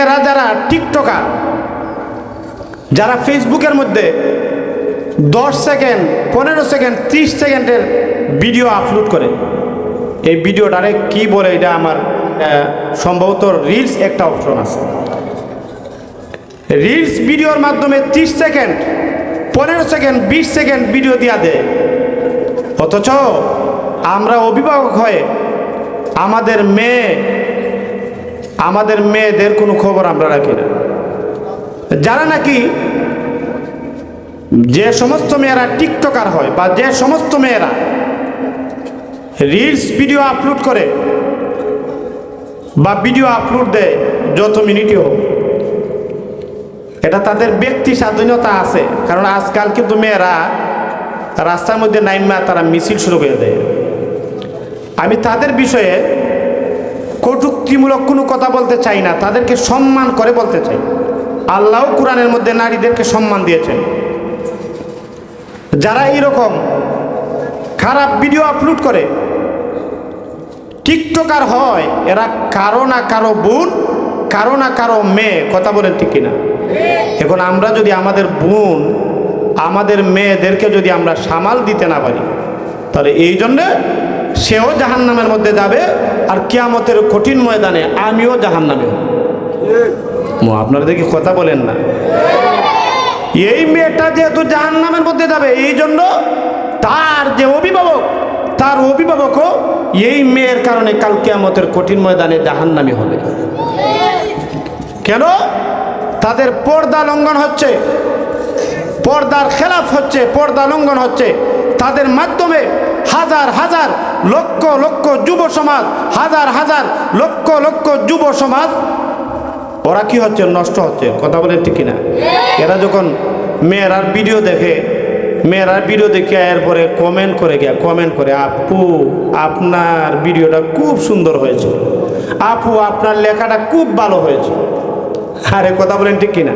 মেয়েরা যারা টিকটকার, যারা ফেসবুকের মধ্যে 10 সেকেন্ড, 15 সেকেন্ড, 30 সেকেন্ডের ভিডিও আপলোড করে, এই ভিডিওটারে কি বলে, এটা আমার সম্ভবত রিলস একটা অপশন আছে। রিলস ভিডিওর মাধ্যমে 30 সেকেন্ড, 15 সেকেন্ড, 20 সেকেন্ড ভিডিও দিয়া দেয়। অথচ আমরা অভিভাবক হয়ে আমাদের মেয়েদের কোনো খবর আমরা রাখি না। যারা নাকি, যে সমস্ত মেয়েরা টিকটকার হয় বা যে সমস্ত মেয়েরা রিলস ভিডিও আপলোড করে বা ভিডিও আপলোড দেয়, যত মিনিটই হোক, এটা তাদের ব্যক্তি স্বাধীনতা আছে। কারণ আজকাল কিন্তু মেয়েরা রাস্তার মধ্যে নাইমা তারা মিছিল শুরু করে দেয়। আমি তাদের বিষয়ে কটূক্তিমূলক কোনো কথা বলতে চাই না, তাদেরকে সম্মান করে বলতে চাই। আল্লাহ কোরআনের মধ্যে নারীদেরকে সম্মান দিয়েছেন। যারা এইরকম খারাপ ভিডিও আপলোড করে টিকটকার হয়, এরা কারো না কারো বোন, কারো না কারো মেয়ে। কথা বলেন ঠিক কিনা? এখন আমরা যদি আমাদের বোন, আমাদের মেয়েদেরকে যদি আমরা সামাল দিতে না পারি, তাহলে এই জন্যে সেও জাহান্নামের মধ্যে যাবে, আর কিয়ামতের কঠিন ময়দানে আমিও জাহান্নামে। আপনারা দেখি কথা বলেন না। এই মেয়েটা যেহেতু জাহান্নামের মধ্যে যাবে, এই জন্য তার যে অভিভাবক, তার অভিভাবকও এই মেয়ের কারণে কাল কিয়ামতের কঠিন ময়দানে জাহান্নামী হবে। কেন? তাদের পর্দা লঙ্ঘন হচ্ছে, পর্দার খেলাফ হচ্ছে, পর্দা লঙ্ঘন হচ্ছে। তাদের মাধ্যমে হাজার হাজার লক্ষ লক্ষ যুব সমাজ, হাজার হাজার লক্ষ লক্ষ যুব সমাজ, ওরা কি হচ্ছে? নষ্ট হচ্ছে। কথা বলেন ঠিক কিনা? এরা যখন মেয়েরার ভিডিও দেখে, এরপরে কমেন্ট করে, আপু আপনার ভিডিওটা খুব সুন্দর হয়েছে, আপু আপনার লেখাটা খুব ভালো হয়েছে। আরে কথা বলেন ঠিক কিনা?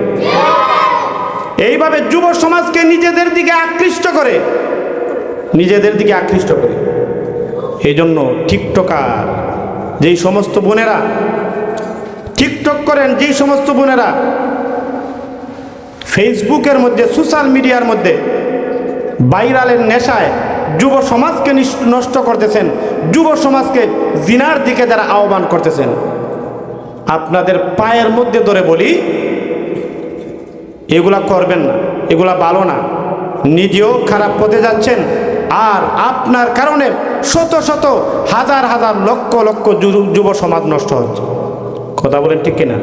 এইভাবে যুব সমাজকে নিজেদের দিকে আকৃষ্ট করে। এই জন্য টিকটকার যেই সমস্ত বোনেরা টিকটক করেন, যেই সমস্ত বোনেরা ফেসবুকের মধ্যে, সোশ্যাল মিডিয়ার মধ্যে ভাইরালের নেশায় যুব সমাজকে নষ্ট করতেছেন, যুব সমাজকে জিনার দিকে যারা আহ্বান করতেছেন, আপনাদের পায়ের মধ্যে ধরে বলি, এগুলা করবেন না, এগুলা ভালো না। নিজেও খারাপ পথে যাচ্ছেন, আর আপনার কারণে শত শত হাজার হাজার লক্ষ লক্ষ যুব সমাজ নষ্ট হচ্ছে। কথা বলেন ঠিক কিনা?